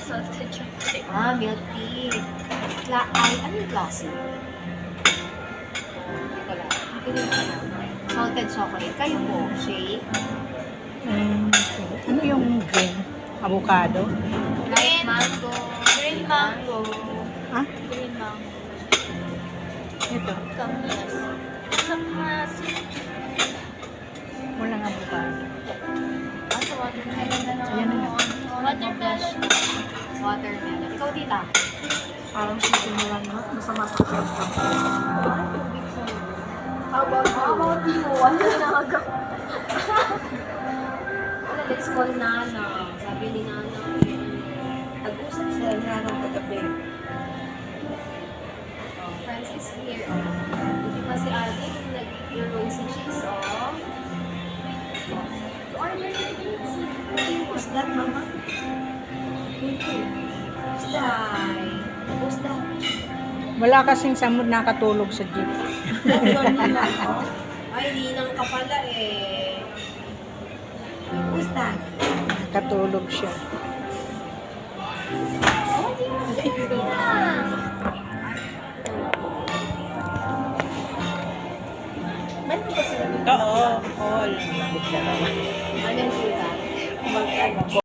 Salted chocolate. Milk tea. Ano yung klase? Wala. Hindi ko alam. Salted chocolate. Kayo po, shake. Ano yung green? Avocado? Ripe mango. Green mango. Ha? Green mango. Ito. Kamis. Mas. Walang avocado. Sa watermelon na lang. Ayan na. Watermelon. Watermelon. Ikaw, tita. Parang sisi mo lang, no? Masama sa kanya. How about you? Ano na aga? Let's call Nana. Sabi ni Nana. Nag-usap sila ni Nana kagabi. Francis here. Hindi pa si Ali. Nag-eat rosy cheese, oh. Order na pizza. What's that, mama? What's that? What's that? Wala kasing samod nakatulog sa jeep. Ay, ninang ka pala eh. Who's that? Nakatulog siya. Oh, di mo. Meron ba sila dito? Oo. All. Anong sila?